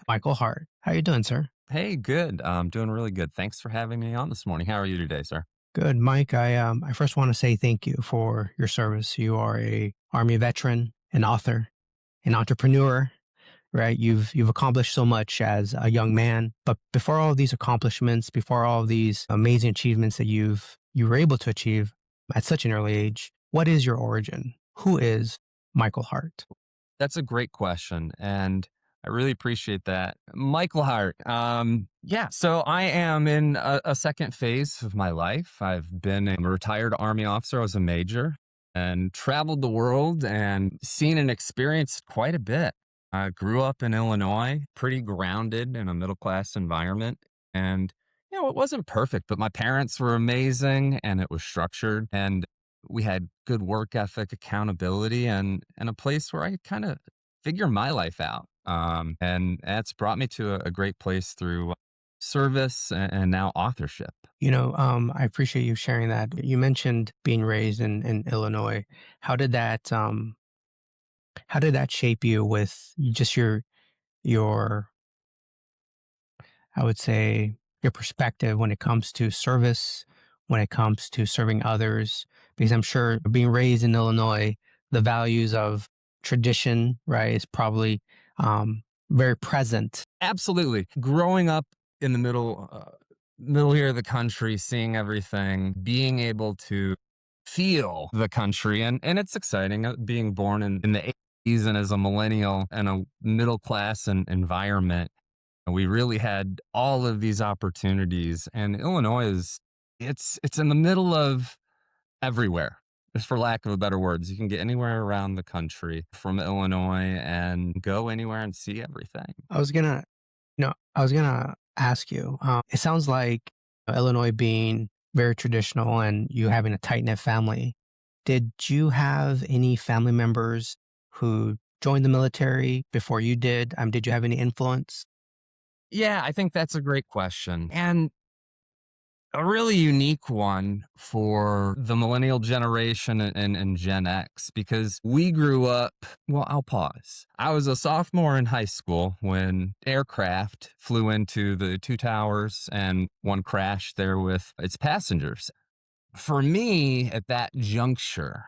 Michael Hart. How you doing, sir? Hey, good. I'm doing really good. Thanks for having me on this morning. How are you today, sir? Good, Mike. I first want to say thank you for your service. You are a Army veteran, an author, an entrepreneur, right? You've accomplished so much as a young man. But before all of these accomplishments, before all of these amazing achievements that you were able to achieve at such an early age, what is your origin? Who is Michael Hart? That's a great question. And I really appreciate that. Michael Hart. Yeah, so I am in a second phase of my life. I've been a retired Army officer. I was a major and traveled the world and seen and experienced quite a bit. I grew up in Illinois, pretty grounded in a middle class environment. And, it wasn't perfect, but my parents were amazing and it was structured. And we had good work ethic, accountability, and a place where I could kind of figure my life out. And that's brought me to a great place through service and now authorship. I appreciate you sharing that. You mentioned being raised in Illinois. How did that how did that shape you with just your I would say your perspective when it comes to service, when it comes to serving others? Because I'm sure being raised in Illinois, the values of tradition, right, is probably very present. Absolutely. Growing up in the middle here of the country, seeing everything, being able to feel the country, and it's exciting being born in the 80s and as a millennial in a middle class environment. We really had all of these opportunities, and Illinois it's in the middle of everywhere. Just for lack of a better words, you can get anywhere around the country from Illinois and go anywhere and see everything. I was gonna, I was gonna ask you. It sounds like Illinois being very traditional and you having a tight knit family. Did you have any family members who joined the military before you did? Did you have any influence? Yeah, I think that's a great question. And a really unique one for the millennial generation and Gen X because we grew up. Well, I'll pause. I was a sophomore in high school when aircraft flew into the two towers and one crashed there with its passengers. For me, at that juncture,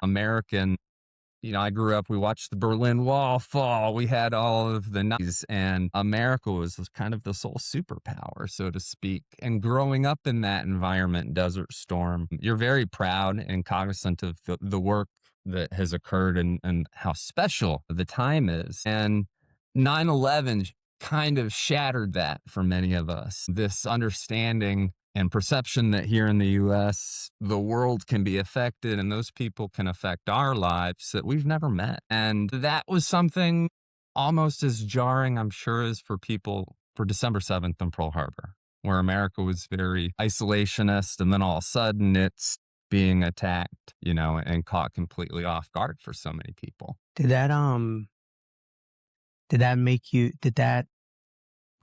I grew up, we watched the Berlin Wall fall. We had all of the Nazis, and America was kind of the sole superpower, so to speak. And growing up in that environment, Desert Storm, you're very proud and cognizant of the work that has occurred and how special the time is. And 9/11 kind of shattered that for many of us. This understanding and perception that here in the US, the world can be affected and those people can affect our lives that we've never met. And that was something almost as jarring, I'm sure, as for people for December 7th in Pearl Harbor, where America was very isolationist. And then all of a sudden it's being attacked, and caught completely off guard for so many people. Did that did that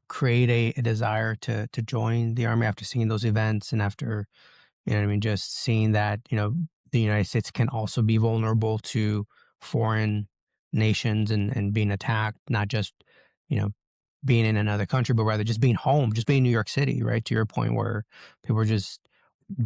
create a desire to join the army after seeing those events and after, what I mean, just seeing that, the United States can also be vulnerable to foreign nations and being attacked, not just, you know, being in another country, but rather just being home, just being in New York City, right? To your point where people are just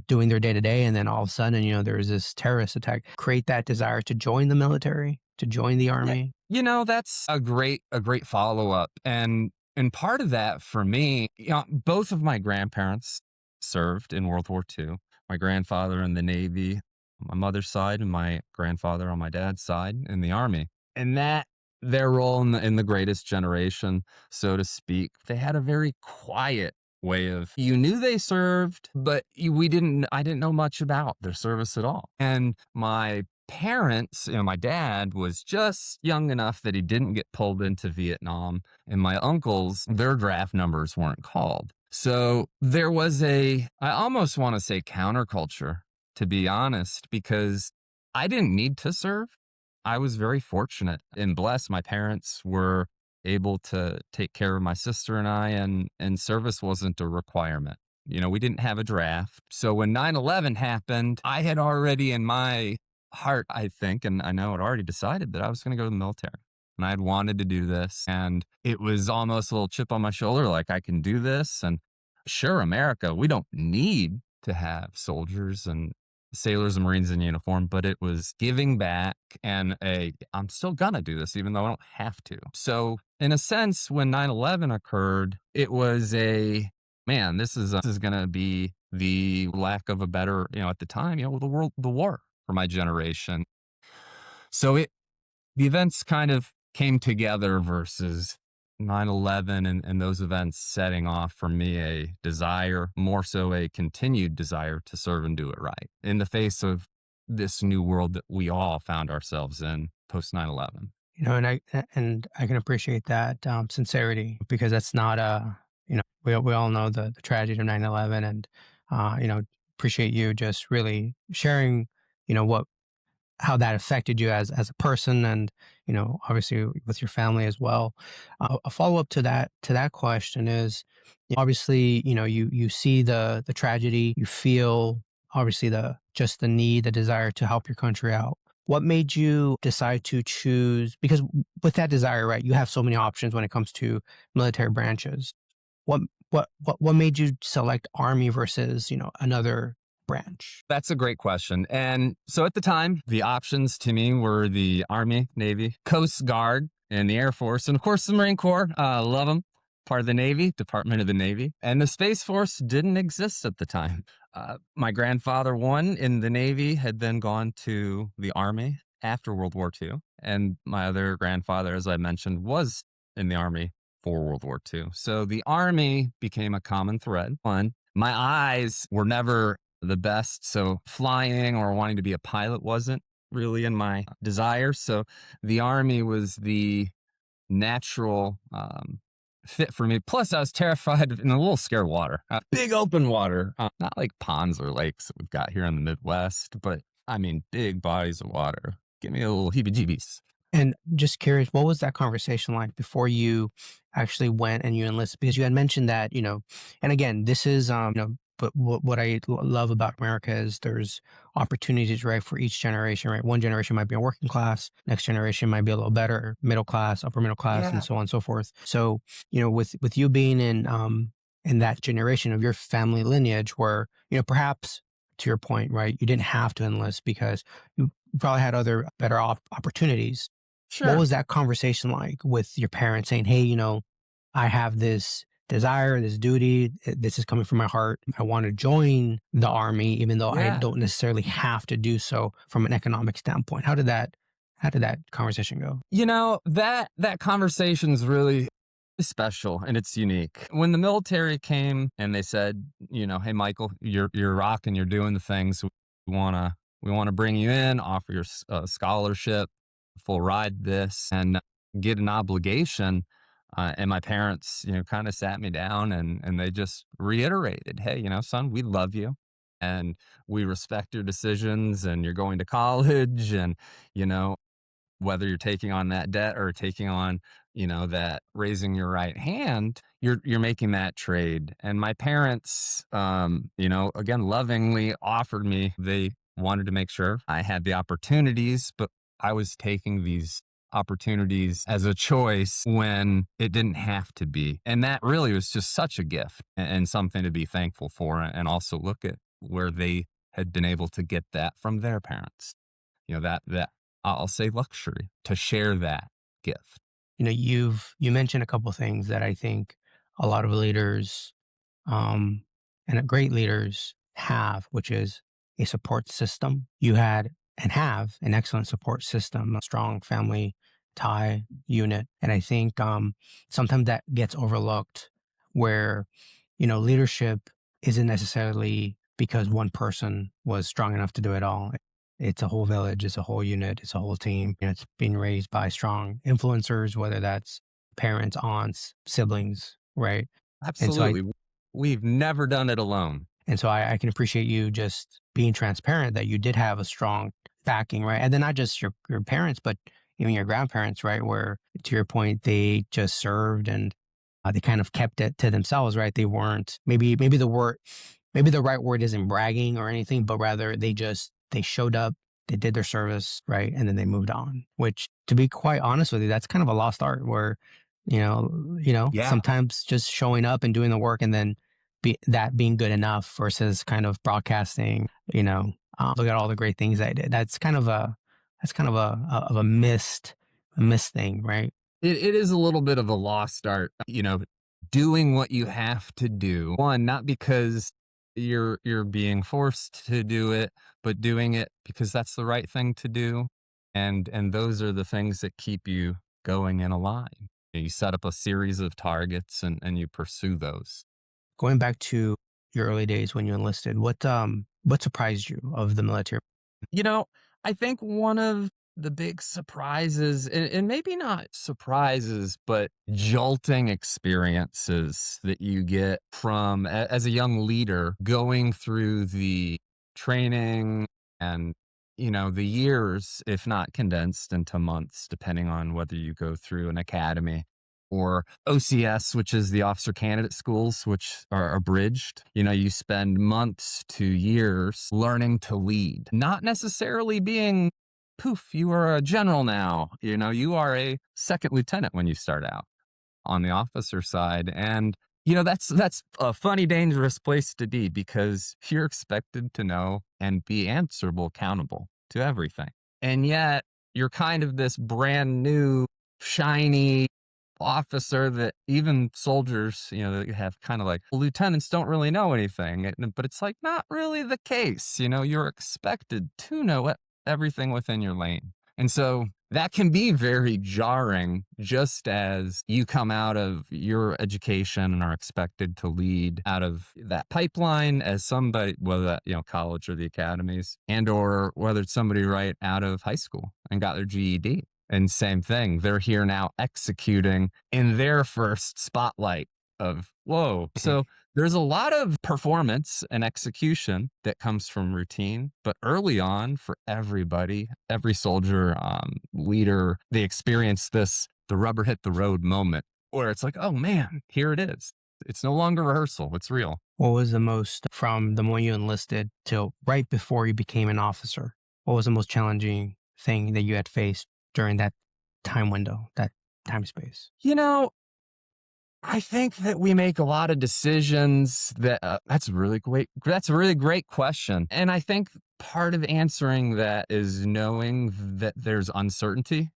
doing their day to day and then all of a sudden, there's this terrorist attack. Create that desire to join the military, to join the Yeah. army. That's a great follow-up. And part of that for me, both of my grandparents served in World War II. My grandfather in the Navy, on my mother's side, and my grandfather on my dad's side in the Army. And that their role in the greatest generation, so to speak, they had a very quiet way of you knew they served, but I didn't know much about their service at all. And my parents, my dad was just young enough that he didn't get pulled into Vietnam, and my uncles, their draft numbers weren't called. So there was I almost want to say counterculture, to be honest, because I didn't need to serve. I was very fortunate and blessed. My parents were able to take care of my sister and I, and service wasn't a requirement. We didn't have a draft. So when 9/11 happened, I had already in my heart, I think, and I know it already decided that I was going to go to the military. and I'd wanted to do this. And it was almost a little chip on my shoulder, like I can do this. And sure, America, we don't need to have soldiers and sailors and Marines in uniform, but it was giving back and I'm still gonna do this, even though I don't have to. So, in a sense, when 9/11 occurred, it was man, this is gonna be the lack of a better, at the time, the war for my generation. So the events kind of came together versus 9/11 and those events setting off for me a desire, more so a continued desire to serve and do it right in the face of this new world that we all found ourselves in post 9/11. And I can appreciate that sincerity because that's not we all know the tragedy of 9/11, and appreciate you just really sharing what how that affected you as a person, and obviously with your family as well. A follow-up to that question is, obviously, you see the tragedy, you feel obviously the need, the desire to help your country out. What made you decide to choose, because with that desire, right, you have so many options when it comes to military branches. what what made you select army versus another branch? That's a great question. And so at the time, the options to me were the Army, Navy, Coast Guard, and the Air Force, and of course the Marine Corps. Love them. Part of the Navy, Department of the Navy, and the Space Force didn't exist at the time. My grandfather, one in the Navy, had then gone to the Army after World War II, and my other grandfather, as I mentioned, was in the Army for World War II. So the Army became a common thread. One, my eyes were never the best. So flying or wanting to be a pilot wasn't really in my desire. So the Army was the natural fit for me. Plus, I was terrified and a little scared of water. Big open water, not like ponds or lakes that we've got here in the Midwest, but I mean, big bodies of water. Give me a little heebie jeebies. And just curious, what was that conversation like before you actually went and you enlisted? Because you had mentioned that, and again, this is, but what love about America is there's opportunities, right, for each generation, right? One generation might be a working class, next generation might be a little better, middle class, upper middle class, and Yeah, so on and so forth. So, with you being in that generation of your family lineage, where perhaps to your point, right, you didn't have to enlist because you probably had other better opportunities. What sure. was that conversation like with your parents saying, "Hey, I have this desire, this duty. This is coming from my heart. I want to join the army, even though I Yeah. don't necessarily have to do so from an economic standpoint." How did that conversation go? That conversation's really special and it's unique. When the military came and they said, "Hey, Michael, you're rocking, you're doing the things. We wanna bring you in, offer your scholarship, full ride this, and get an obligation." And my parents, kind of sat me down and they just reiterated, "Hey, son, we love you, and we respect your decisions, and you're going to college, and you know." Whether you're taking on that debt or taking on, that raising your right hand, you're making that trade. And my parents, again, lovingly offered me, they wanted to make sure I had the opportunities, but I was taking these opportunities as a choice when it didn't have to be. And that really was just such a gift and something to be thankful for. And also look at where they had been able to get that from their parents. That I'll say luxury to share that gift. You mentioned a couple things that I think a lot of leaders, um, and great leaders have, which is a support system. You had and have an excellent support system, a strong family tie unit. And I think sometimes that gets overlooked where, leadership isn't necessarily because one person was strong enough to do it all. It's a whole village, it's a whole unit, it's a whole team. It's being raised by strong influencers, whether that's parents, aunts, siblings, right? And so I Absolutely. We've never done it alone. and so I can appreciate you just being transparent that you did have a strong backing, right? And then not just your parents, but even your grandparents, right? Where to your point, they just served and they kind of kept it to themselves, right? They weren't maybe the right word isn't bragging or anything, but rather they showed up. they did their service, right, and then they moved on. Which, to be quite honest with you, that's kind of a lost art where, Yeah. sometimes just showing up and doing the work and then that being good enough versus kind of broadcasting, look at all the great things I did. That's kind of a missed thing, right? It is a little bit of a lost art, doing what you have to do. One, not because you're being forced to do it, but doing it because that's the right thing to do. And those are the things that keep you going and alive. You set up a series of targets and you pursue those. Going back to your early days when you enlisted, what surprised you of the military? You know, I think one of the big surprises, and maybe not surprises, but jolting experiences that you get from as a young leader going through the training and the years, if not condensed into months, depending on whether you go through an academy or OCS, which is the officer candidate schools, which are abridged. You spend months to years learning to lead, not necessarily being poof, you are a general now. You are a second lieutenant when you start out on the officer side. And that's a funny, dangerous place to be because you're expected to know and be answerable, accountable to everything. And yet you're kind of this brand new, shiny officer that even soldiers, that have kind of like lieutenants don't really know anything. But it's like not really the case. You're expected to know everything within your lane. And so that can be very jarring, just as you come out of your education and are expected to lead out of that pipeline as somebody, whether that, college or the academies, and or whether it's somebody right out of high school and got their GED. And same thing, they're here now executing in their first spotlight of, whoa. So there's a lot of performance and execution that comes from routine, but early on for everybody, every soldier, leader, they experience the rubber hit the road moment where it's like, oh man, here it is. It's no longer rehearsal. It's real. What was the most from the moment you enlisted till right before you became an officer? What was the most challenging thing that you had faced during that time window, that time space? You know, I think that we make a lot of decisions that that's a really great. That's a really great question, and I think part of answering that is knowing that there's uncertainty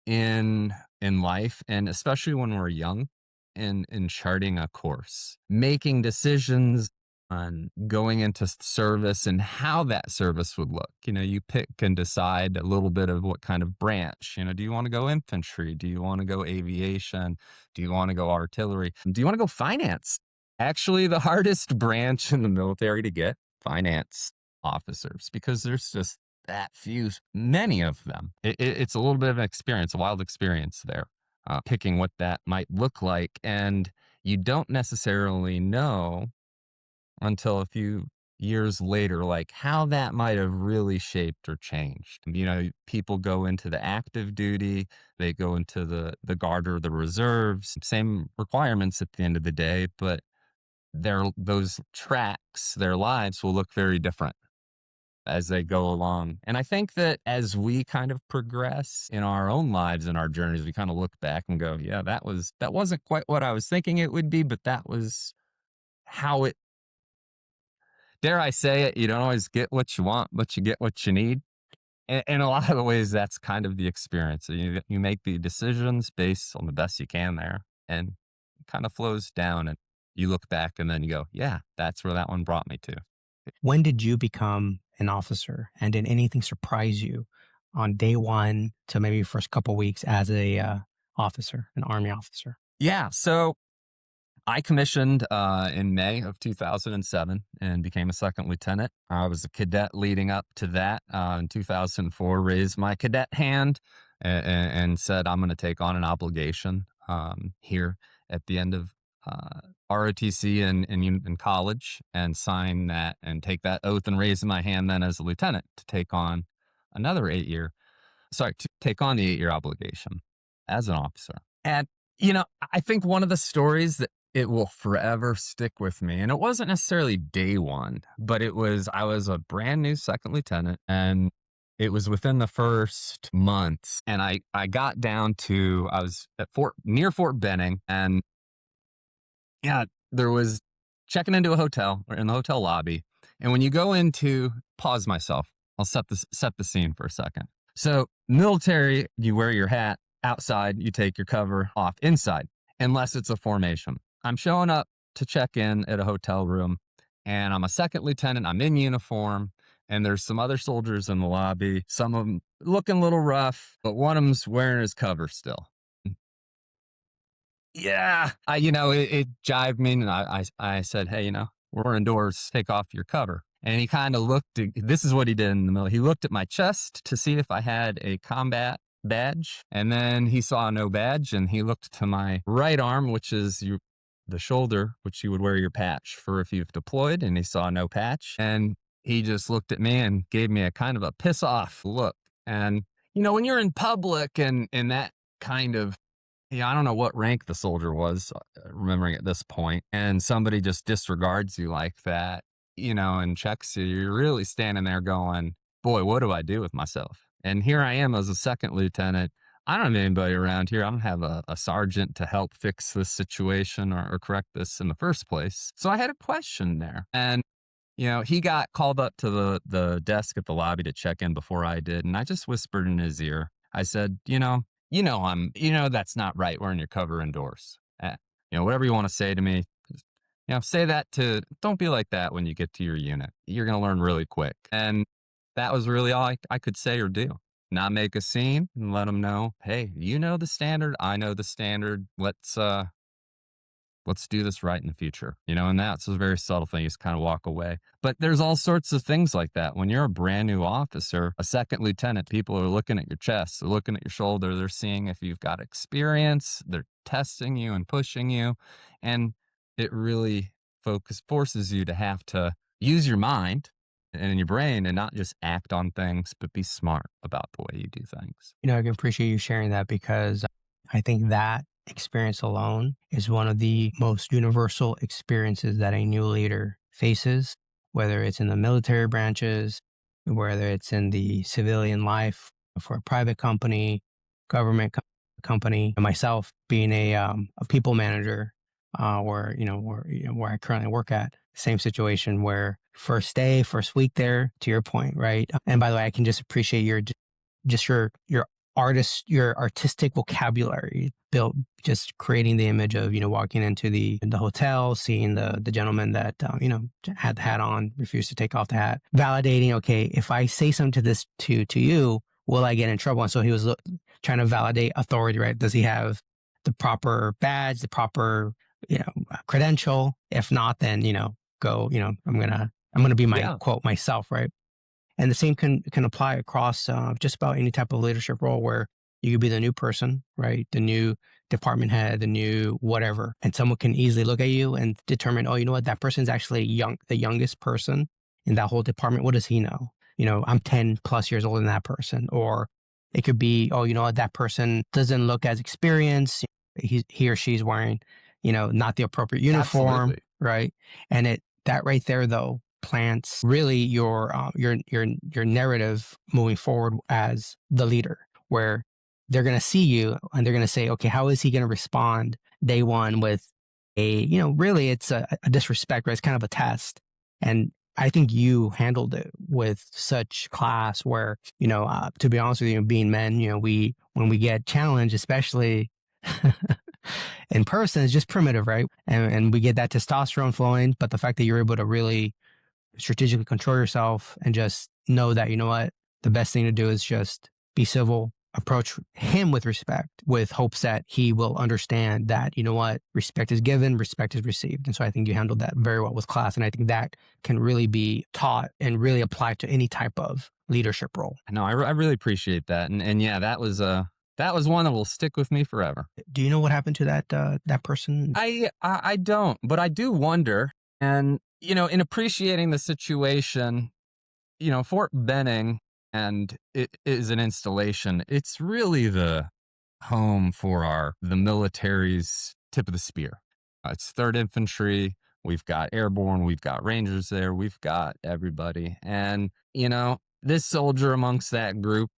in life, and especially when we're young, in charting a course, making decisions on going into service and how that service would look. You pick and decide a little bit of what kind of branch. Do you want to go infantry? Do you want to go aviation? Do you want to go artillery? Do you want to go finance? Actually, the hardest branch in the military to get, finance officers, because there's just that few, many of them. It's a little bit of an experience, a wild experience there, picking what that might look like. And you don't necessarily know until a few years later, like how that might have really shaped or changed. People go into the active duty, they go into the guard or the reserves, same requirements at the end of the day, but those tracks, their lives will look very different as they go along. And I think that as we kind of progress in our own lives and our journeys, we kind of look back and go, yeah, that wasn't quite what I was thinking it would be, but that was how it, dare I say it, you don't always get what you want, but you get what you need. And in a lot of the ways, that's kind of the experience. You make the decisions based on the best you can there, and it kind of flows down. And you look back and then you go, yeah, that's where that one brought me to. When did you become an officer? And did anything surprise you on day one to maybe first couple weeks as a officer, an Army officer? Yeah. So I commissioned in May of 2007 and became a second lieutenant. I was a cadet leading up to that. In 2004, raised my cadet hand and said, I'm going to take on an obligation here at the end of ROTC in college and sign that and take that oath and raise my hand then as a lieutenant to take on another 8 year, to take on the 8 year obligation as an officer. And, I think one of the stories that it will forever stick with me, and it wasn't necessarily day one, but I was a brand new second lieutenant, and It was within the first month, and I got down to I was at near Fort Benning, and yeah, there was checking into a hotel or in the hotel lobby. And when you go into pause myself, I'll set the scene for a second. So military, you wear your hat outside, you take your cover off inside, unless it's a formation. I'm showing up to check in at a hotel room, and I'm a second lieutenant. I'm in uniform, and there's some other soldiers in the lobby. Some of them looking a little rough, but one of them's wearing his cover still. Yeah, it jived me, and I said, "Hey, we're indoors. Take off your cover." And he kind of looked. This is what he did in the middle. He looked at my chest to see if I had a combat badge, and then he saw no badge, and he looked to my right arm, which is the shoulder, which you would wear your patch for if you've deployed, and he saw no patch, and he just looked at me and gave me a kind of a piss off look. And when you're in public and that kind of yeah, I don't know what rank the soldier was, remembering at this point, and somebody just disregards you like that, and checks you. You're really standing there going, boy, what do I do with myself? And here I am as a second lieutenant. I don't have anybody around here. I don't have a sergeant to help fix this situation or correct this in the first place. So I had a question there. And he got called up to the desk at the lobby to check in before I did, and I just whispered in his ear. I said, that's not right. Wearing your cover indoors. Whatever you want to say to me, just, say that to. Don't be like that when you get to your unit. You're gonna learn really quick, and that was really all I could say or do. Not make a scene and let them know, hey, you know the standard. I know the standard. Let's do this right in the future, and that's a very subtle thing. You just kind of walk away. But there's all sorts of things like that. When you're a brand new officer, a second lieutenant, people are looking at your chest, they're looking at your shoulder, they're seeing if you've got experience, they're testing you and pushing you. And it really forces you to have to use your mind and your brain and not just act on things, but be smart about the way you do things. I can appreciate you sharing that because I think that experience alone is one of the most universal experiences that a new leader faces, whether it's in the military branches, whether it's in the civilian life for a private company, government company. And myself being a people manager, where I currently work at, same situation where first day, first week there, to your point, right? And by the way, I can just appreciate your artistic vocabulary built, just creating the image of walking into the hotel, seeing the gentleman that had the hat on, refused to take off the hat, validating, okay, if I say something to this to you, will I get in trouble? And so he was trying to validate authority, right? Does he have the proper badge, the proper credential? If not, then go, I'm gonna be my Yeah, quote myself, right? And the same can apply across just about any type of leadership role where you could be the new person, right? The new department head, the new whatever. And someone can easily look at you and determine, oh, you know what? That person's actually the youngest person in that whole department. What does he know? I'm 10 plus years older than that person. Or it could be, oh, you know what? That person doesn't look as experienced. He or she's wearing, not the appropriate uniform, absolutely. right? And that right there, though, plants really your narrative moving forward as the leader, where they're going to see you and they're going to say, okay, how is he going to respond day one with really it's a disrespect, right? It's kind of a test. And I think you handled it with such class where, to be honest with you, being men, when we get challenged, especially in person, it's just primitive, right? And we get that testosterone flowing. But the fact that you're able to really strategically control yourself and just know that, you know what, the best thing to do is just be civil, approach him with respect, with hopes that he will understand that, you know what, respect is given, respect is received. And so I think you handled that very well with class. And I think that can really be taught and really applied to any type of leadership role. No, I really appreciate that. And yeah, that was one that will stick with me forever. Do you know what happened to that person? I don't, but I do wonder. And in appreciating the situation, Fort Benning, and it is an installation. It's really the home for the military's tip of the spear. It's 3rd Infantry. We've got airborne. We've got Rangers there. We've got everybody. And this soldier amongst that group,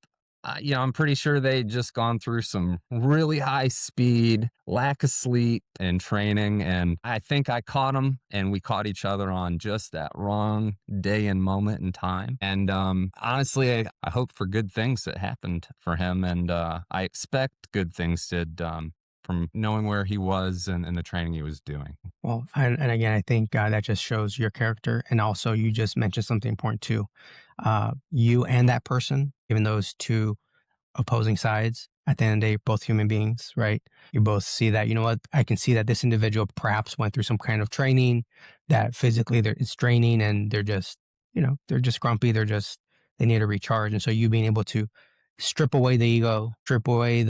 I'm pretty sure they'd just gone through some really high speed, lack of sleep and training. And I think I caught him and we caught each other on just that wrong day and moment in time. And honestly, I hope for good things that happened for him. And I expect good things did from knowing where he was and the training he was doing. Well, and again, I think that just shows your character. And also, you just mentioned something important too. You and that person, even those two opposing sides, at the end of the day, both human beings, right? You both see that, you know what, I can see that this individual perhaps went through some kind of training that physically it's draining and they're just, they're just grumpy. They need to recharge. And so you being able to strip away the ego, strip away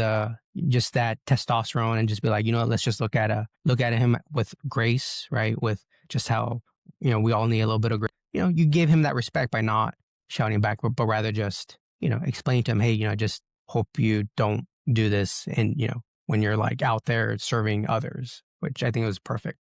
just that testosterone and just be like, let's just look at him with grace, right? With just how, we all need a little bit of grace. You give him that respect by not shouting back, but rather just, explain to him, hey, I just hope you don't do this. And, when you're like out there serving others, which I think was perfect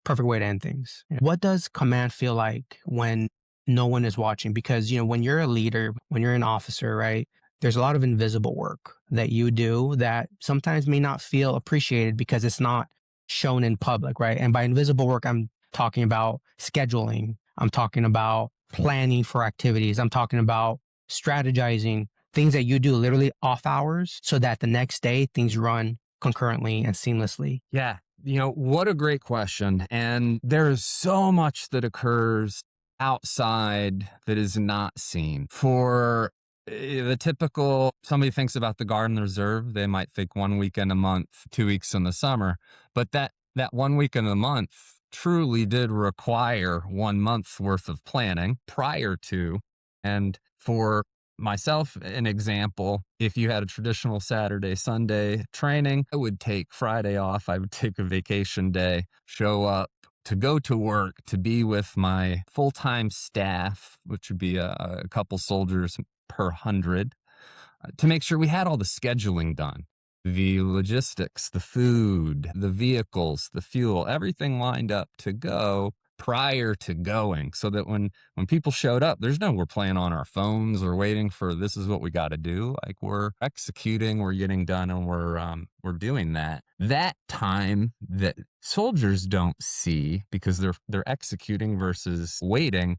way to end things. What does command feel like when no one is watching? Because, when you're a leader, when you're an officer, right, there's a lot of invisible work that you do that sometimes may not feel appreciated because it's not shown in public, right? And by invisible work, I'm talking about scheduling. I'm talking about planning for activities. I'm talking about strategizing, things that you do literally off hours so that the next day things run concurrently and seamlessly. Yeah. What a great question. And there is so much that occurs outside that is not seen. For the typical, somebody thinks about the Garden Reserve, they might think 1 weekend a month, 2 weeks in the summer. But that 1 weekend a month truly did require 1 month's worth of planning prior to. And for myself, an example, if you had a traditional Saturday, Sunday training, I would take Friday off. I would take a vacation day, show up to go to work, to be with my full-time staff, which would be a couple soldiers per 100, to make sure we had all the scheduling done. The logistics, the food, the vehicles, the fuel, everything lined up to go prior to going, so that when people showed up, we're playing on our phones or waiting for this is what we got to do. Like, we're executing, we're getting done, and we're doing that time that soldiers don't see because they're executing versus waiting,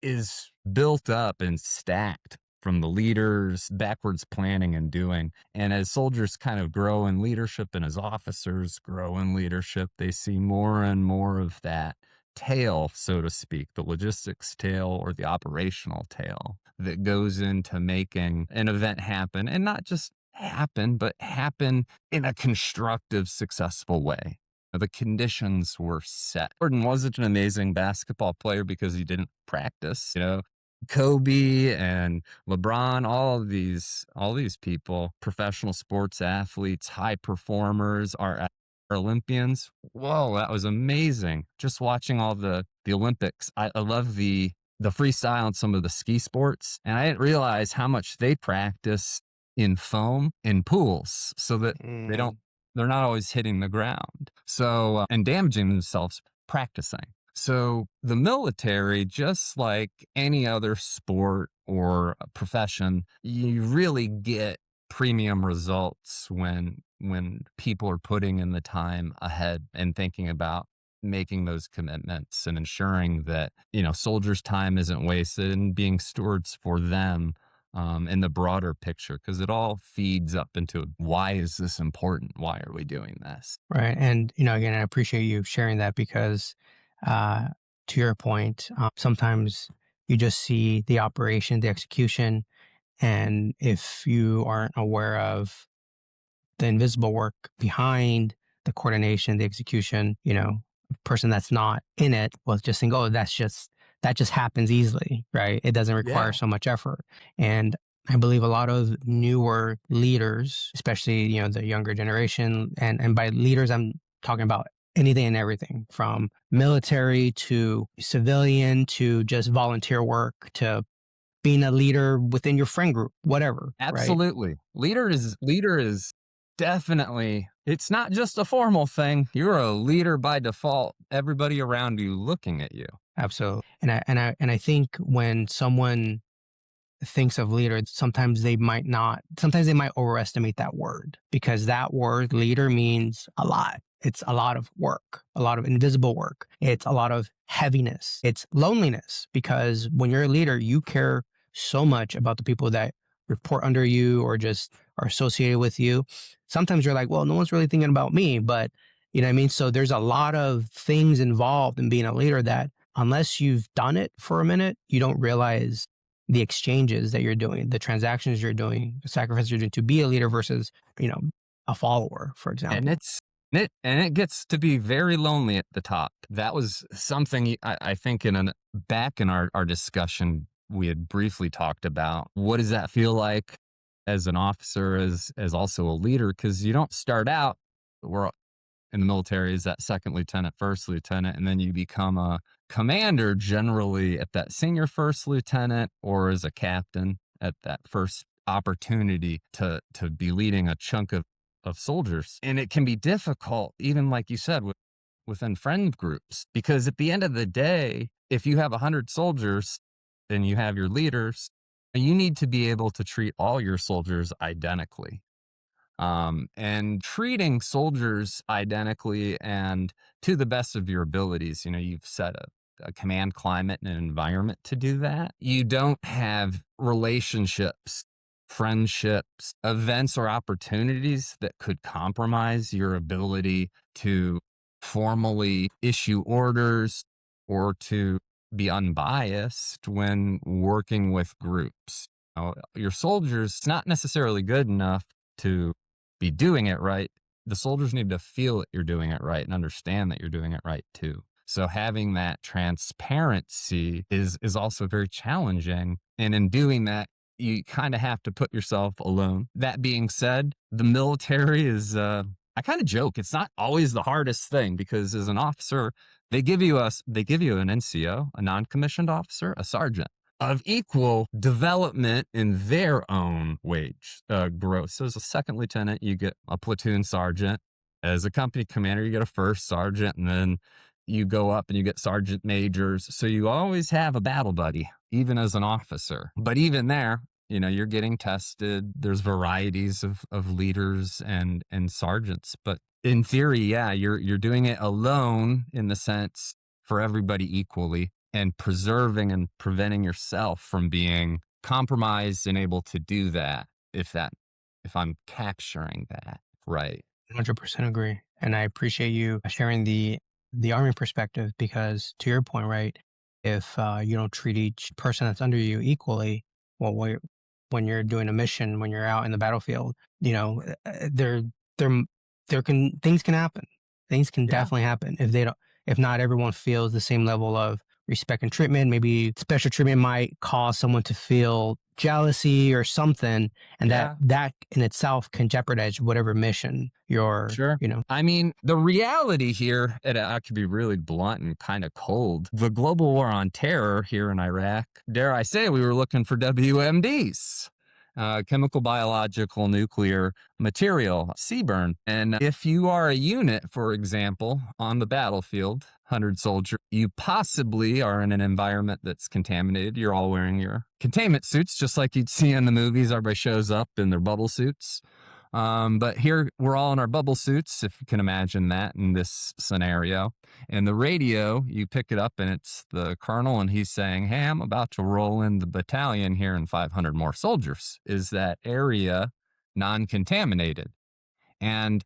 is built up and stacked from the leaders, backwards planning and doing. And as soldiers kind of grow in leadership and as officers grow in leadership, they see more and more of that tail, so to speak, the logistics tail or the operational tail that goes into making an event happen, and not just happen, but happen in a constructive, successful way. The conditions were set. Jordan wasn't an amazing basketball player because he didn't practice. Kobe and LeBron, all these people, professional sports athletes, high performers, are Olympians. Whoa, that was amazing. Just watching all the Olympics. I love the freestyle and some of the ski sports. And I didn't realize how much they practice in foam in pools so that they don't, they're not always hitting the ground. So, and damaging themselves practicing. So the military, just like any other sport or profession, you really get premium results when people are putting in the time ahead and thinking about making those commitments and ensuring that, soldiers' time isn't wasted and being stewards for them in the broader picture, because it all feeds up into why is this important? Why are we doing this? Right. And, again, I appreciate you sharing that because, to your point, sometimes you just see the operation, the execution. And if you aren't aware of the invisible work behind the coordination, the execution, person that's not in it will just think, oh, that just happens easily, right? It doesn't require Yeah. so much effort. And I believe a lot of newer leaders, especially, the younger generation, and by leaders, I'm talking about anything and everything from military to civilian to just volunteer work to being a leader within your friend group, whatever, right? Absolutely. Leader is definitely, it's not just a formal thing. You're a leader by default. Everybody around you looking at you. Absolutely. And I think when someone thinks of leader, sometimes they might not, sometimes they might overestimate that word, because that word leader means a lot. It's a lot of work, a lot of invisible work. It's a lot of heaviness. It's loneliness, because when you're a leader, you care so much about the people that report under you or just are associated with you. Sometimes you're like, well, no one's really thinking about me, but you know what I mean? So there's a lot of things involved in being a leader that unless you've done it for a minute, you don't realize the exchanges that you're doing, the transactions you're doing, the sacrifices you're doing to be a leader versus, you know, a follower, for And example. it gets to be very lonely at the top. That was something I think back in our discussion, we had briefly talked about. What does that feel like as an officer, as also a leader? Because you don't start out, we're in the military is that second lieutenant, first lieutenant, and then you become a commander generally at that senior first lieutenant, or as a captain at that first opportunity to be leading a chunk of soldiers. And it can be difficult, even like you said, within friend groups, because at the end of the day, if you have 100 soldiers and you have your leaders, you need to be able to treat all your soldiers identically, and treating soldiers identically and to the best of your abilities. You know, you've set a command climate and an environment to do that. You don't have relationships, friendships, events, or opportunities that could compromise your ability to formally issue orders or to be unbiased when working with groups. Your soldiers, it's not necessarily good enough to be doing it right. The soldiers need to feel that you're doing it right and understand that you're doing it right too. So having that transparency is also very challenging. And in doing that, you kind of have to put yourself alone. That being said, the military is I kind of joke, it's not always the hardest thing, because as an officer, they give you an NCO, a non-commissioned officer, a sergeant of equal development in their own wage growth. So as a second lieutenant, you get a platoon sergeant. As a company commander, you get a first sergeant, and then you go up and you get sergeant majors. So you always have a battle buddy, even as an officer. But even there, you know, you're getting tested. There's varieties of leaders and sergeants. But in theory, yeah, you're doing it alone in the sense for everybody equally, and preserving and preventing yourself from being compromised and able to do that, if I'm capturing that right. 100% agree. And I appreciate you sharing the army perspective, because to your point, right? If you don't treat each person that's under you equally, well, when you're doing a mission, when you're out in the battlefield, you know, there, there can things can happen. Things can Yeah, definitely happen if they don't. If not everyone feels the same level of respect and treatment, maybe special treatment might cause someone to feel jealousy or something, and yeah. that in itself can jeopardize whatever mission you're, Sure. you know. I mean, the reality here, and I could be really blunt and kind of cold. The global war on terror here in Iraq, dare I say, we were looking for WMDs, chemical, biological, nuclear material, CBRN. And if you are a unit, for example, on the battlefield, 100 soldier, you possibly are in an environment that's contaminated. You're all wearing your containment suits, just like you'd see in the movies. Everybody shows up in their bubble suits. But here we're all in our bubble suits, if you can imagine that in this scenario. And the radio, you pick it up and it's the colonel, and he's saying, "Hey, I'm about to roll in the battalion here and 500 more soldiers. Is that area non contaminated?" And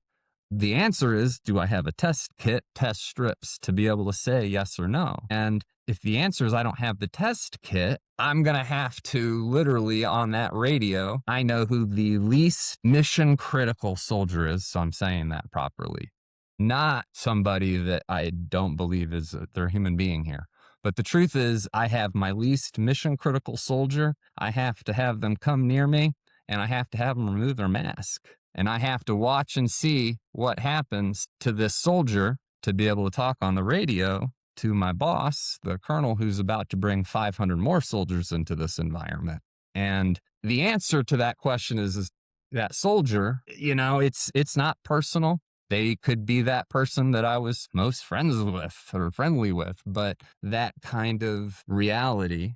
the answer is, do I have a test kit, test strips to be able to say yes or no? And if the answer is I don't have the test kit, I'm going to have to literally on that radio, I know who the least mission critical soldier is. So I'm saying that properly, not somebody that I don't believe is they're a human being here. But the truth is, I have my least mission critical soldier. I have to have them come near me, and I have to have them remove their mask. And I have to watch and see what happens to this soldier to be able to talk on the radio to my boss, the colonel, who's about to bring 500 more soldiers into this environment. And the answer to that question is that soldier, you know, it's not personal. They could be that person that I was most friends with or friendly with, but that kind of reality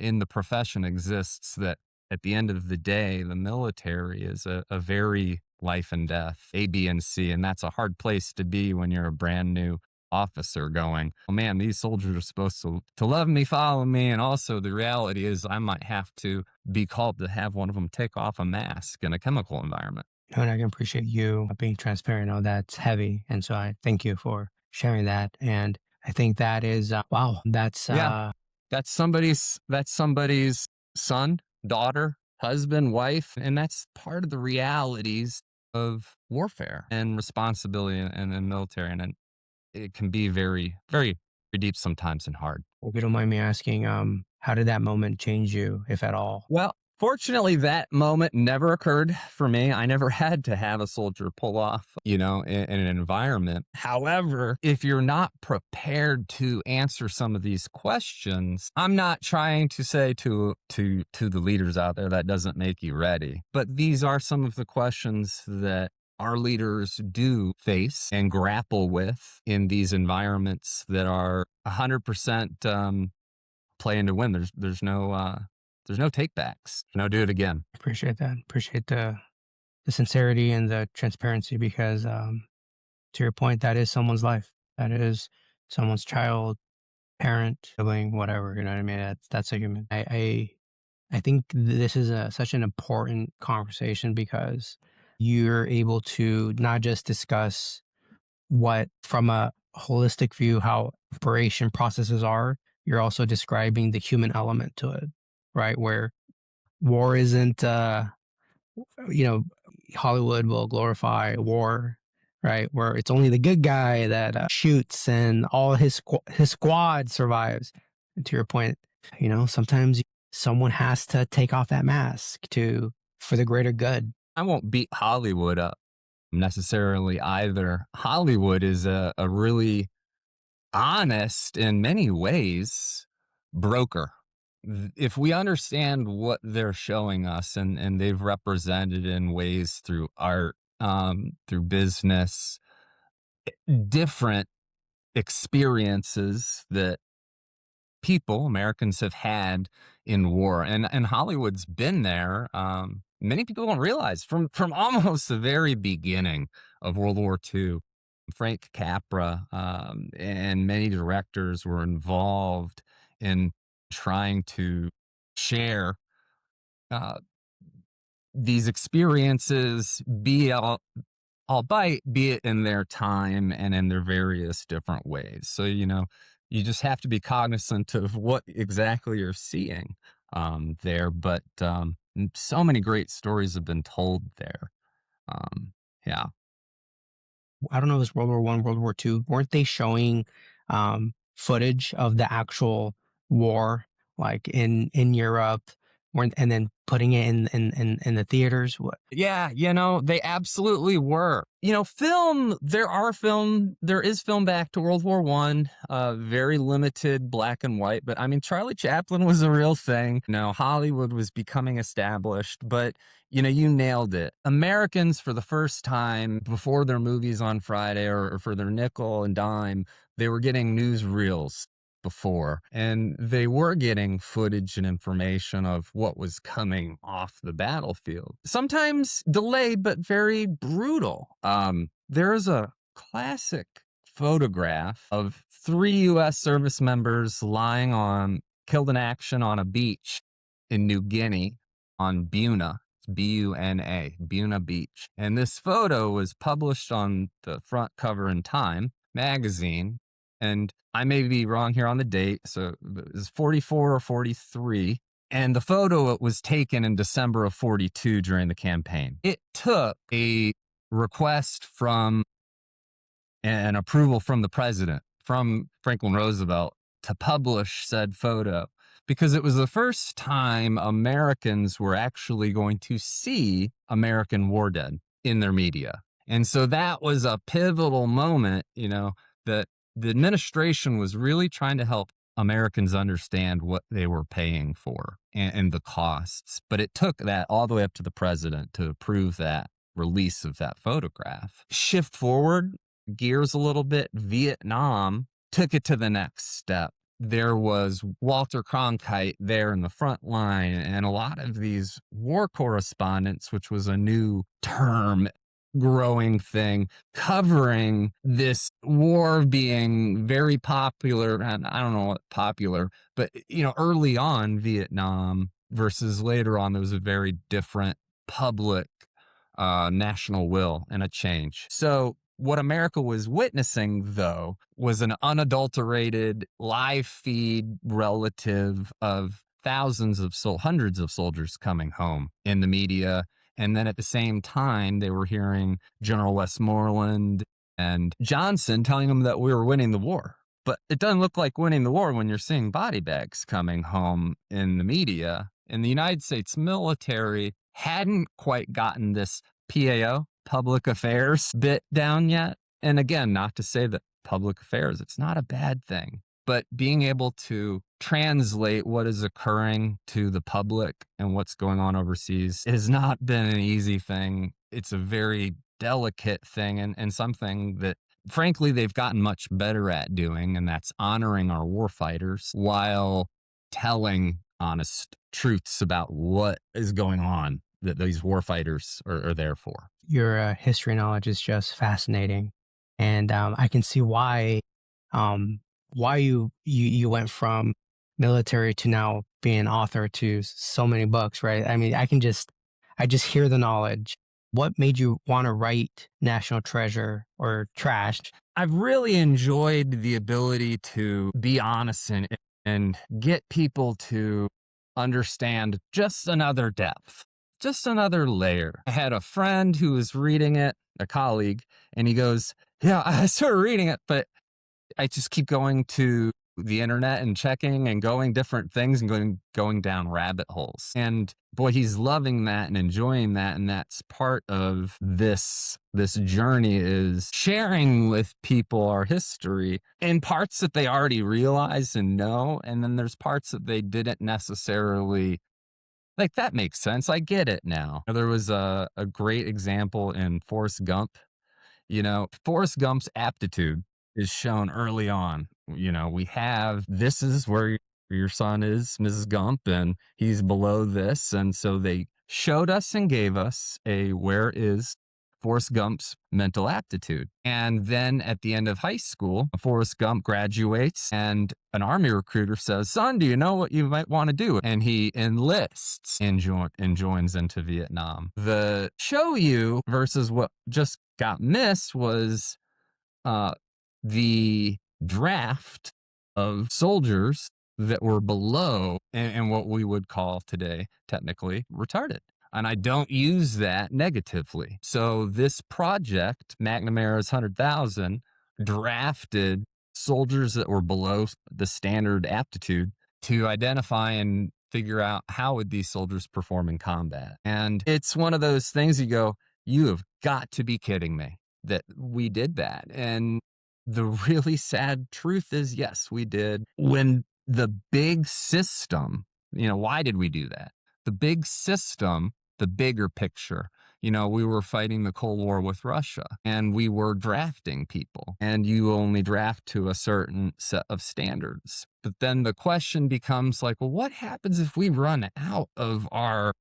in the profession exists that at the end of the day, the military is a very life and death, A, B, and C. And that's a hard place to be when you're a brand new officer going, oh man, these soldiers are supposed to love me, follow me. And also the reality is I might have to be called to have one of them take off a mask in a chemical environment. And I can appreciate you being transparent. I know that's heavy. And so I thank you for sharing that. And I think that is, wow, that's, Yeah. That's somebody's son, daughter, husband, wife, and that's part of the realities of warfare and responsibility in the military. And it can be very, very, very deep sometimes and hard. if you don't mind me asking, how did that moment change you, if at all? Well, fortunately, that moment never occurred for me. I never had to have a soldier pull off, in an environment. However, if you're not prepared to answer some of these questions, I'm not trying to say to the leaders out there that doesn't make you ready, but these are some of the questions that our leaders do face and grapple with in these environments that are 100% playing to win. There's no take backs. No do it again. Appreciate that. Appreciate the sincerity and the transparency because, to your point, that is someone's life. That is someone's child, parent, sibling, whatever. You know what I mean? That's a human. I think this is such an important conversation because you're able to not just discuss what, from a holistic view, how operation processes are, you're also describing the human element to it, right? Where war isn't, you know, Hollywood will glorify war, right? Where it's only the good guy that shoots and all his squad survives. And to your point, sometimes someone has to take off that mask to for the greater good. I won't beat Hollywood up necessarily either. Hollywood is a really honest, in many ways, broker. If we understand what they're showing us and they've represented in ways through art, through business, different experiences that Americans have had in war, and Hollywood's been there. Many people don't realize from almost the very beginning of World War II, Frank Capra and many directors were involved in trying to share uh, these experiences, albeit be it in their time and in their various different ways. So, you just have to be cognizant of what exactly you're seeing there. But so many great stories have been told there. Yeah. I don't know if it's World War One, World War Two. Weren't they showing footage of the actual war, like in Europe, weren't and then putting it in the theaters? What? Yeah, they absolutely were. There is film back to World War One, very limited black and white, but I mean, Charlie Chaplin was a real thing. Hollywood was becoming established, but you nailed it. Americans, for the first time before their movies on Friday or for their nickel and dime, they were getting newsreels before, and they were getting footage and information of what was coming off the battlefield. Sometimes delayed, but very brutal. There's a classic photograph of 3 U.S. service members killed in action on a beach in New Guinea on Buna. Buna, Buna Beach. And this photo was published on the front cover in Time magazine. And I may be wrong here on the date, so it was 44 or 43. And the photo was taken in December of 42 during the campaign. It took a request from an approval from the president, from Franklin Roosevelt, to publish said photo because it was the first time Americans were actually going to see American war dead in their media. And so that was a pivotal moment, that the administration was really trying to help Americans understand what they were paying for and the costs. But it took that all the way up to the president to approve that release of that photograph. Shift forward gears a little bit. Vietnam took it to the next step. there was Walter Cronkite there in the front line, and a lot of these war correspondents, which was a new term, growing thing, covering this war being very popular. And I don't know what popular, but early on Vietnam versus later on, there was a very different public national will and a change. So what America was witnessing, though, was an unadulterated live feed relative of hundreds of soldiers coming home in the media. And then at the same time, they were hearing General Westmoreland and Johnson telling them that we were winning the war. But it doesn't look like winning the war when you're seeing body bags coming home in the media. And the United States military hadn't quite gotten this PAO, public affairs bit down yet. And again, not to say that public affairs, it's not a bad thing, but being able to translate what is occurring to the public and what's going on overseas has not been an easy thing. It's a very delicate thing and something that frankly they've gotten much better at doing, and that's honoring our warfighters while telling honest truths about what is going on that these warfighters are there for. Your history knowledge is just fascinating, and I can see um, why you went from military to now being an author to so many books, right? I mean, I just hear the knowledge. What made you want to write National Treasure or Trash? I've really enjoyed the ability to be honest and get people to understand just another depth, just another layer. I had a friend who was reading it, a colleague, and he goes, "Yeah, I started reading it, but I just keep going to the internet and checking and going different things and going down rabbit holes." And boy, he's loving that and enjoying that. And that's part of this journey, is sharing with people our history in parts that they already realize and know. And then there's parts that they didn't necessarily like. That makes sense. I get it now. There was a great example in Forrest Gump. Forrest Gump's aptitude is shown early on. We have, this is where your son is, Mrs. Gump, and he's below this. And so they showed us and gave us where is Forrest Gump's mental aptitude. And then at the end of high school, Forrest Gump graduates and an Army recruiter says, "Son, do you know what you might want to do?" And he enlists and joins into Vietnam. The show you versus what just got missed was uh, the draft of soldiers that were below and what we would call today technically retarded. And I don't use that negatively. So this project, McNamara's 100,000, drafted soldiers that were below the standard aptitude to identify and figure out how would these soldiers perform in combat. And it's one of those things you go, you have got to be kidding me that we did that. And the really sad truth is, yes, we did. When the big system, why did we do that? The big system, the bigger picture, we were fighting the Cold War with Russia and we were drafting people, and you only draft to a certain set of standards. But then the question becomes like, well, what happens if we run out of our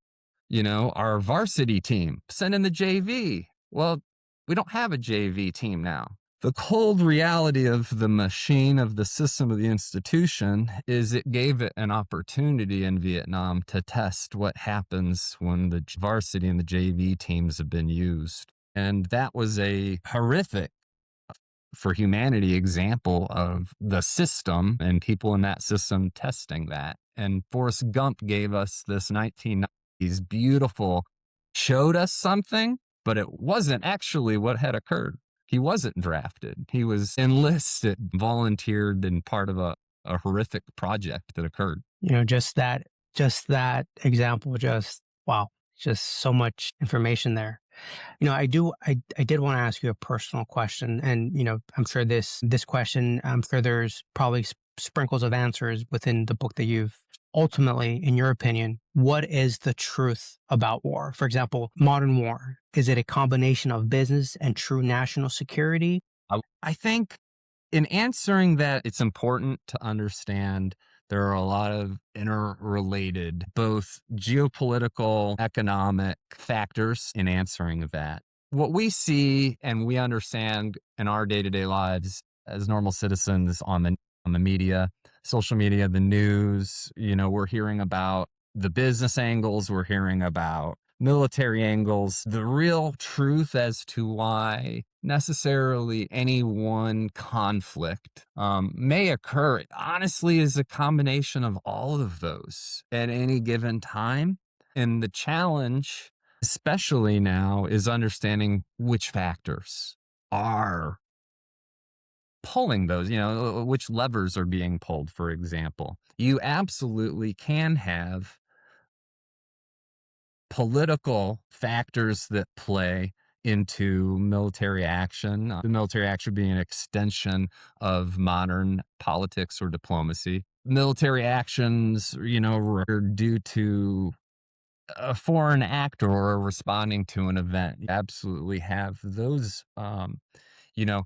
varsity team? Send in the JV. Well, we don't have a JV team now. The cold reality of the machine, of the system, of the institution, is it gave it an opportunity in Vietnam to test what happens when the varsity and the JV teams have been used. And that was a horrific, for humanity, example of the system and people in that system testing that. And Forrest Gump gave us this 1990s beautiful, showed us something, but it wasn't actually what had occurred. He wasn't drafted. He was enlisted, volunteered, and part of a horrific project that occurred. Just that example, just wow, just so much information there. I did want to ask you a personal question, and I'm sure this question, I'm sure there's probably sprinkles of answers within the book that you've. Ultimately, in your opinion, what is the truth about war? For example, modern war, is it a combination of business and true national security? I think In answering that, it's important to understand there are a lot of interrelated, both geopolitical, economic factors in answering that. What we see and we understand in our day-to-day lives as normal citizens on the media, social media, the news, we're hearing about the business angles, we're hearing about military angles, the real truth as to why necessarily any one conflict may occur, honestly, is a combination of all of those at any given time. And the challenge, especially now, is understanding which factors are pulling those, which levers are being pulled, for example. You absolutely can have political factors that play into military action, the military action being an extension of modern politics or diplomacy. Military actions, are due to a foreign actor or responding to an event. You absolutely have those, you know,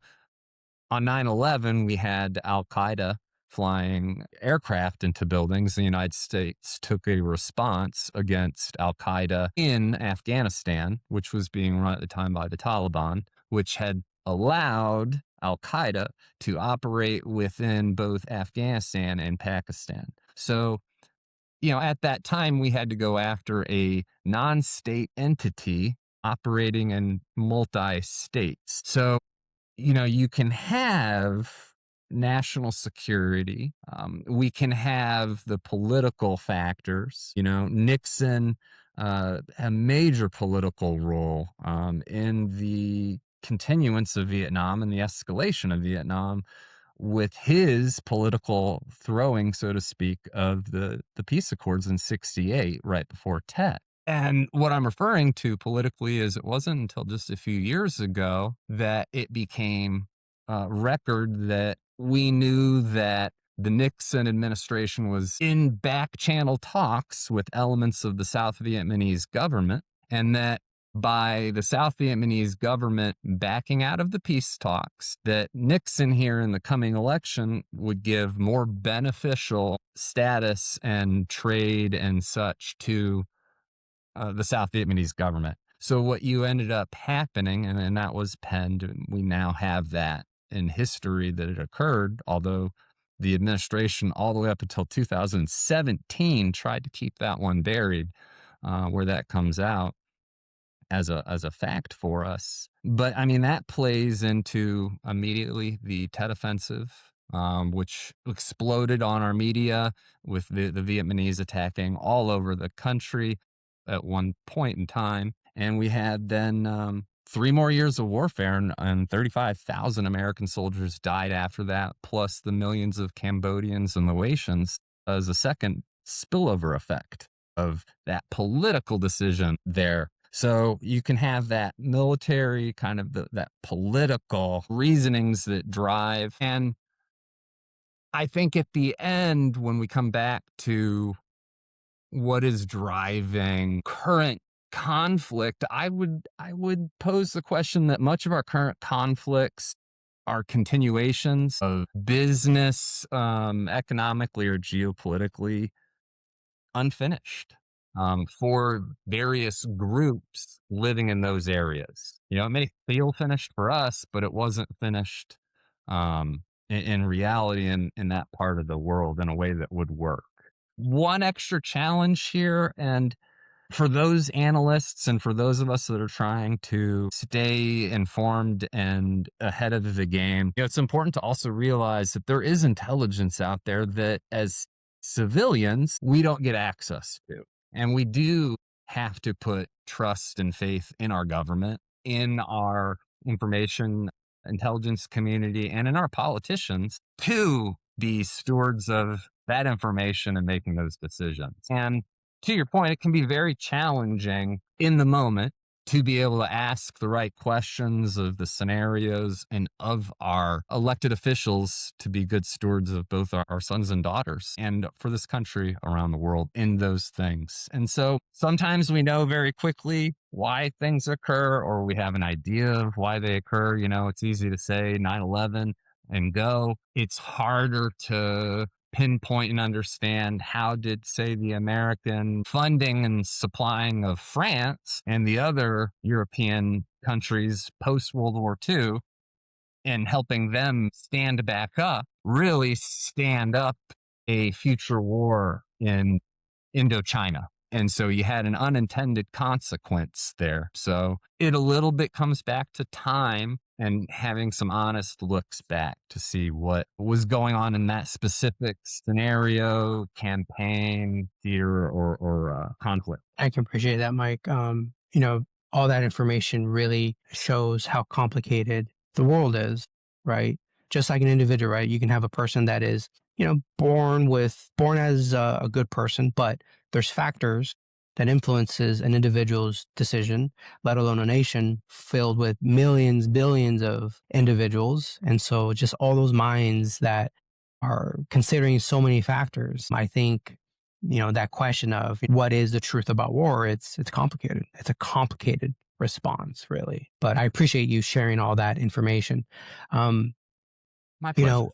on 9/11, we had Al Qaeda flying aircraft into buildings. The United States took a response against Al Qaeda in Afghanistan, which was being run at the time by the Taliban, which had allowed Al Qaeda to operate within both Afghanistan and Pakistan. So, at that time, we had to go after a non state entity operating in multi states. So, you can have national security. We can have the political factors. Nixon, a major political role in the continuance of Vietnam and the escalation of Vietnam with his political throwing, so to speak, of the peace accords in 68, right before Tet. And what I'm referring to politically is it wasn't until just a few years ago that it became record that we knew that the Nixon administration was in back channel talks with elements of the South Vietnamese government, and that by the South Vietnamese government backing out of the peace talks, that Nixon here in the coming election would give more beneficial status and trade and such to the South Vietnamese government. So what you ended up happening, and that was penned, and we now have that in history that it occurred, although the administration all the way up until 2017 tried to keep that one buried, where that comes out as a fact for us. But I mean, that plays into immediately the Tet Offensive, which exploded on our media with the Vietnamese attacking all over the country at one point in time. And we had then 3 more years of warfare, and 35,000 American soldiers died after that, plus the millions of Cambodians and Laotians as a second spillover effect of that political decision there. So you can have that military kind of that political reasonings that drive. And I think at the end, when we come back to what is driving current conflict, I would pose the question that much of our current conflicts are continuations of business, economically or geopolitically unfinished, for various groups living in those areas. It may feel finished for us, but it wasn't finished in reality in that part of the world in a way that would work. One extra challenge here, and for those analysts and for those of us that are trying to stay informed and ahead of the game, it's important to also realize that there is intelligence out there that as civilians, we don't get access to. And we do have to put trust and faith in our government, in our information intelligence community, and in our politicians to be stewards of that information and making those decisions. And to your point, it can be very challenging in the moment to be able to ask the right questions of the scenarios and of our elected officials to be good stewards of both our sons and daughters and for this country around the world in those things. And so sometimes we know very quickly why things occur, or we have an idea of why they occur. It's easy to say 9/11. and go. It's harder to pinpoint and understand how did, say, the American funding and supplying of France and the other European countries post World War II and helping them stand back up, really stand up a future war in Indochina. And so you had an unintended consequence there. So it a little bit comes back to time and having some honest looks back to see what was going on in that specific scenario, campaign, theater, or conflict. I can appreciate that, Mike. All that information really shows how complicated the world is, right? Just like an individual, right? You can have a person that is, born as a good person, but there's factors that influences an individual's decision, let alone a nation filled with millions, billions of individuals. And so just all those minds that are considering so many factors, I think that question of what is the truth about war, it's complicated. It's a complicated response, really. But I appreciate you sharing all that information. um My you pleasure. know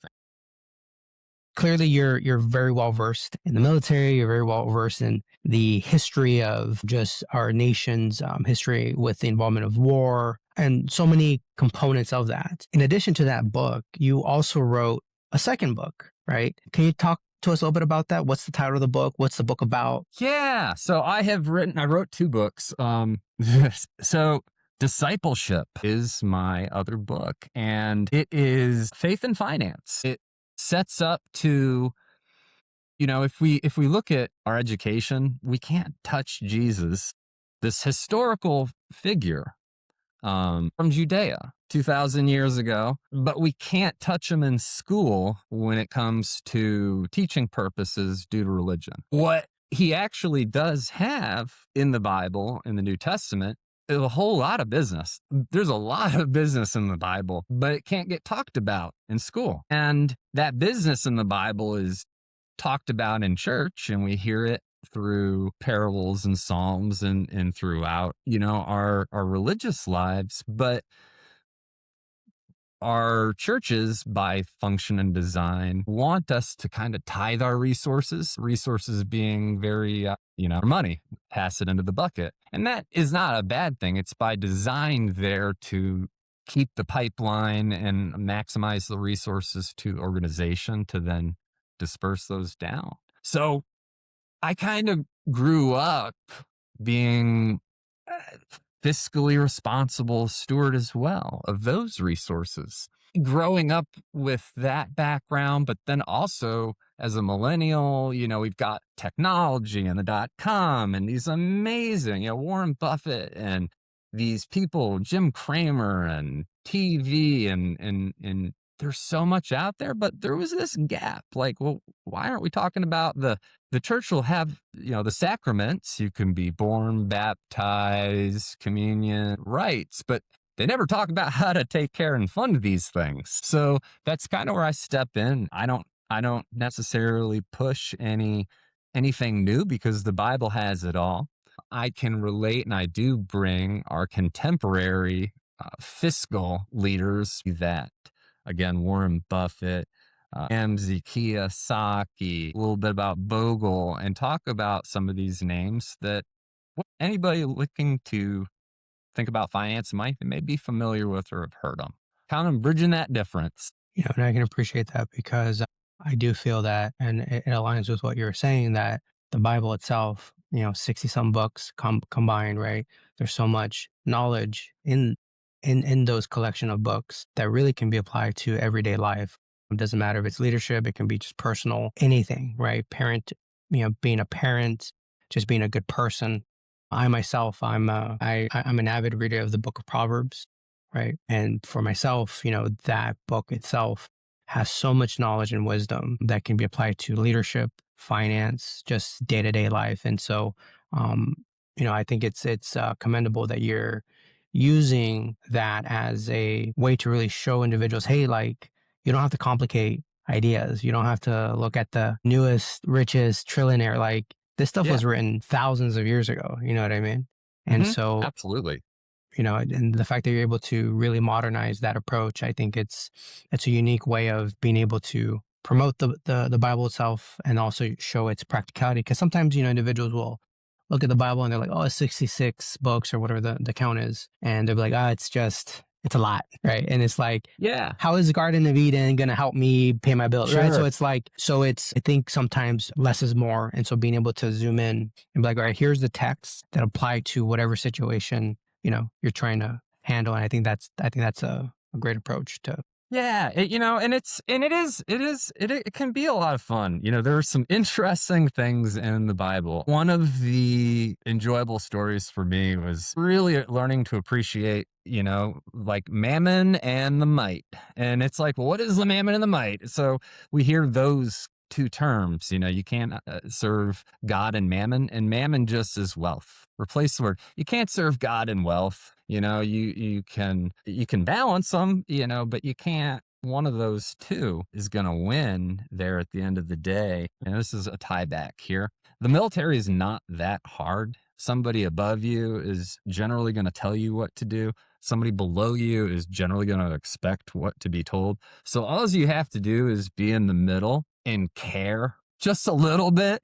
Clearly you're very well versed in the military. You're very well versed in the history of just our nation's history with the involvement of war and so many components of that. In addition to that book, you also wrote a second book, right? Can you talk to us a little bit about that? What's the title of the book? What's the book about? Yeah. So I wrote two books. So Discipleship is my other book, and it is faith and finance. It sets up to, if we look at our education, we can't touch Jesus, this historical figure from Judea 2,000 years ago, but we can't touch him in school when it comes to teaching purposes due to religion. What he actually does have in the Bible, in the New Testament, is a whole lot of business. There's a lot of business in the Bible, but it can't get talked about in school. And that business in the Bible is talked about in church, and we hear it through parables and psalms and throughout, our religious lives. But our churches, by function and design, want us to kind of tithe our resources being very, our money, pass it into the bucket. And that is not a bad thing. It's by design there to keep the pipeline and maximize the resources to the organization to then disperse those down. So I kind of grew up being a fiscally responsible steward as well of those resources. Growing up with that background, but then also as a millennial, we've got technology and the .com and these amazing, Warren Buffett and these people, Jim Cramer and TV and there's so much out there, but there was this gap. Like, well, why aren't we talking about the church will have, the sacraments. You can be born, baptized, communion, rites, but they never talk about how to take care and fund these things. So that's kind of where I step in. I don't necessarily push anything new because the Bible has it all. I can relate, and I do bring our contemporary fiscal leaders that, again, Warren Buffett, Ramsey Kiyosaki, a little bit about Bogle, and talk about some of these names that anybody looking to think about finance may be familiar with or have heard them. Kind of bridging that difference. And I can appreciate that because I do feel that, and it aligns with what you're saying, that the Bible itself, 60 some books combined, right? There's so much knowledge in those collection of books that really can be applied to everyday life. It doesn't matter if it's leadership, it can be just personal, anything, right? Being a parent, just being a good person. I myself, I'm an avid reader of the book of Proverbs, right? And for myself, that book itself has so much knowledge and wisdom that can be applied to leadership, finance, just day to day life. And so, I think it's commendable that you're using that as a way to really show individuals, hey, like you don't have to complicate ideas. You don't have to look at the newest, richest trillionaire. Like this stuff Yeah. was written thousands of years ago. You know what I mean? And so Absolutely. and the fact that you're able to really modernize that approach, I think it's a unique way of being able to promote the Bible itself and also show its practicality. Because sometimes, individuals will look at the Bible and they're like, oh, it's 66 books or whatever the count is. And they'll be like, it's a lot. Right. And it's like, Yeah, how is the Garden of Eden going to help me pay my bills? Right. sure. I think sometimes less is more. And so being able to zoom in and be like, all right, here's the text that apply to whatever situation, you're trying to handle. And I think that's a great approach to. Yeah, and it can be a lot of fun. There are some interesting things in the Bible. One of the enjoyable stories for me was really learning to appreciate, like mammon and the mite. And it's like, well, what is the mammon and the mite? So we hear those two terms. You can't serve God and mammon just as wealth. Replace the word. You can't serve God and wealth. You can balance them, but you can't. One of those two is going to win there at the end of the day. And this is a tie back here. The military is not that hard. Somebody above you is generally going to tell you what to do. Somebody below you is generally going to expect what to be told. So all you have to do is be in the middle and care just a little bit.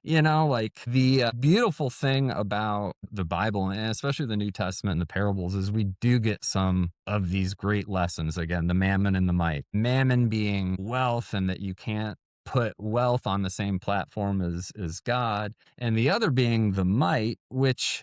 Like the beautiful thing about the Bible, and especially the New Testament and the parables, is we do get some of these great lessons. Again, the mammon and the mite. Mammon being wealth, and that you can't put wealth on the same platform as God. And the other being the mite, which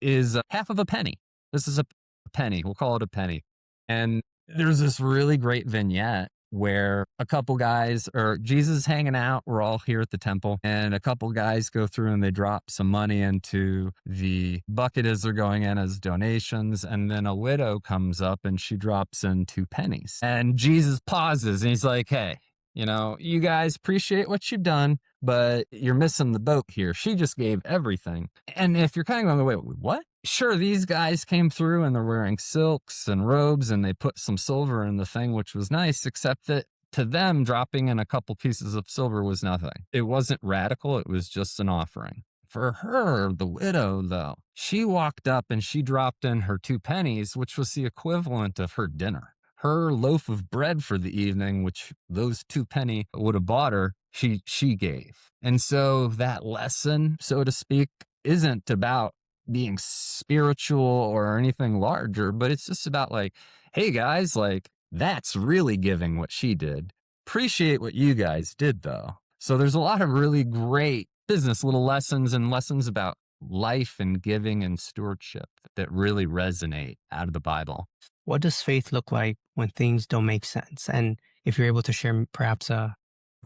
is half of a penny. This is a penny. We'll call it a penny. And there's this really great vignette where a couple guys, or Jesus is hanging out. We're all here at the temple, and a couple guys go through and they drop some money into the bucket as they're going in as donations. And then a widow comes up and she drops in 2 pennies. And Jesus pauses and he's like, hey, you guys appreciate what you've done, but you're missing the boat here. She just gave everything. And if you're kind of going, wait, what? Sure, these guys came through and they're wearing silks and robes and they put some silver in the thing, which was nice, except that to them, dropping in a couple pieces of silver was nothing. It wasn't radical. It was just an offering. For her, the widow, though, she walked up and she dropped in her 2 pennies, which was the equivalent of her dinner. Her loaf of bread for the evening, which those 2 penny would have bought her, she gave. And so that lesson, so to speak, isn't about being spiritual or anything larger, but it's just about like, hey guys, like that's really giving what she did. Appreciate what you guys did though. So there's a lot of really great business little lessons and lessons about life and giving and stewardship that really resonate out of the Bible. What does faith look like when things don't make sense? And if you're able to share perhaps a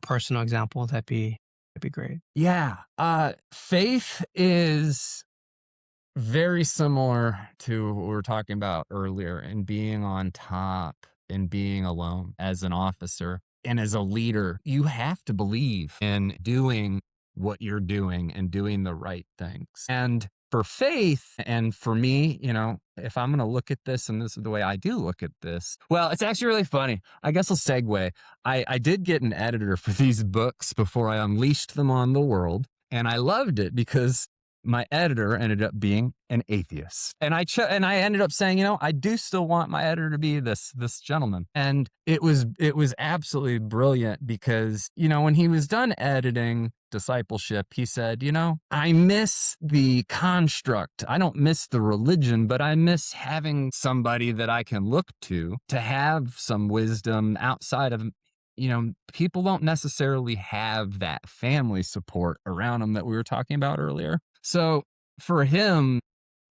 personal example, that'd be great. Yeah. Faith is very similar to what we were talking about earlier, and being on top and being alone as an officer and as a leader. You have to believe in doing what you're doing and doing the right things. And for faith, and for me, if I'm going to look at this, and this is the way I do look at this, well, it's actually really funny. I guess I'll segue. I did get an editor for these books before I unleashed them on the world. And I loved it because my editor ended up being an atheist. And I ended up saying, I do still want my editor to be this gentleman. And it was absolutely brilliant because, when he was done editing Discipleship, he said, I miss the construct. I don't miss the religion, but I miss having somebody that I can look to have some wisdom outside of, people don't necessarily have that family support around them that we were talking about earlier. So for him,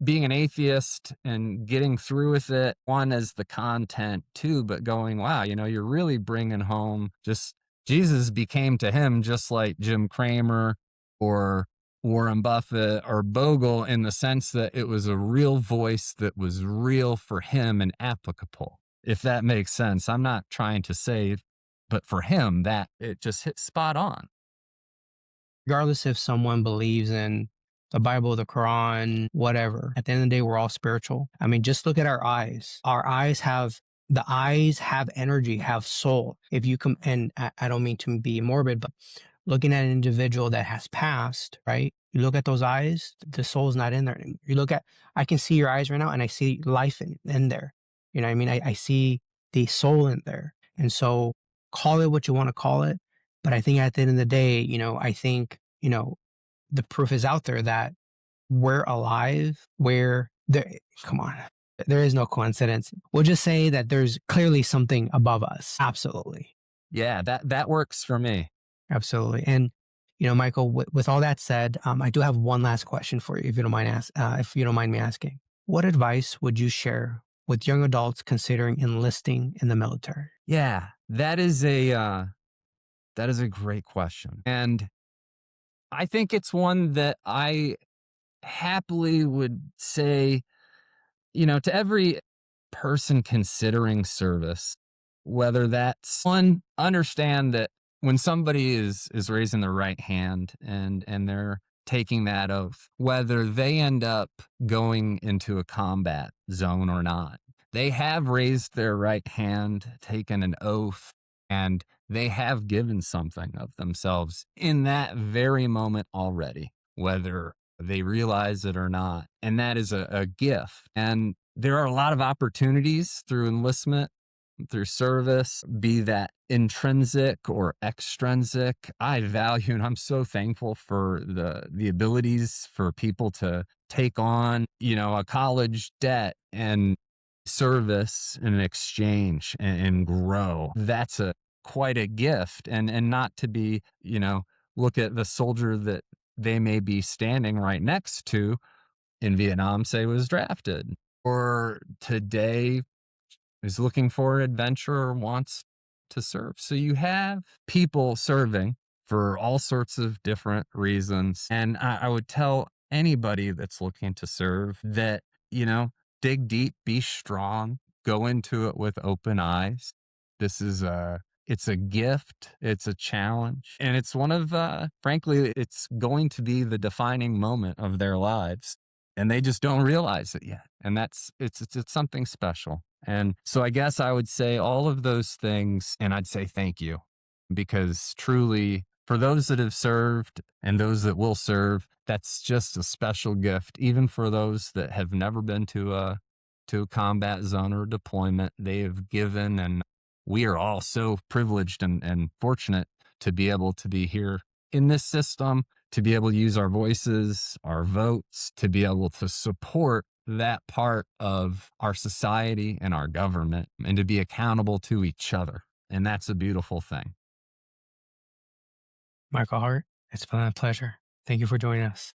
being an atheist and getting through with it, one as the content too, but going, wow, you're really bringing home just Jesus became to him just like Jim Cramer or Warren Buffett or Bogle, in the sense that it was a real voice that was real for him and applicable, if that makes sense. I'm not trying to say, but for him, that it just hit spot on. Regardless if someone believes in the Bible, the Quran, whatever, at the end of the day, we're all spiritual. I mean, just look at our eyes. The eyes have energy, have soul. If you come, and I don't mean to be morbid, but looking at an individual that has passed, right? You look at those eyes, the soul's not in there anymore. You look at, I can see your eyes right now and I see life in there. You know what I mean? I see the soul in there. And so call it what you want to call it. But I think at the end of the day, I think, the proof is out there that we're alive, where there, come on, there is no coincidence. We'll just say that there's clearly something above us. Absolutely. Yeah, that works for me. Absolutely. And, Michael, with all that said, I do have one last question for you, if you don't mind me asking. What advice would you share with young adults considering enlisting in the military? Yeah, that is a great question. And I think it's one that I happily would say, to every person considering service, whether that's one, understand that when somebody is raising their right hand and they're taking that oath, whether they end up going into a combat zone or not, they have raised their right hand, taken an oath, and they have given something of themselves in that very moment already, whether they realize it or not. And that is a gift. And there are a lot of opportunities through enlistment, through service, be that intrinsic or extrinsic. I value and I'm so thankful for the abilities for people to take on, a college debt and service in exchange and grow. That's a quite a gift. And not to be, look at the soldier that they may be standing right next to in Vietnam, say, was drafted, or today is looking for adventure or wants to serve. So you have people serving for all sorts of different reasons. And I would tell anybody that's looking to serve that, dig deep, be strong, go into it with open eyes. It's a gift, it's a challenge, and it's one of, frankly, it's going to be the defining moment of their lives, and they just don't realize it yet. And it's something special. And so I guess I would say all of those things, and I'd say thank you, because truly, for those that have served and those that will serve, that's just a special gift. Even for those that have never been to a combat zone or deployment, they have given, and we are all so privileged and fortunate to be able to be here in this system, to be able to use our voices, our votes, to be able to support that part of our society and our government, and to be accountable to each other. And that's a beautiful thing. Michael Hart, it's been a pleasure. Thank you for joining us.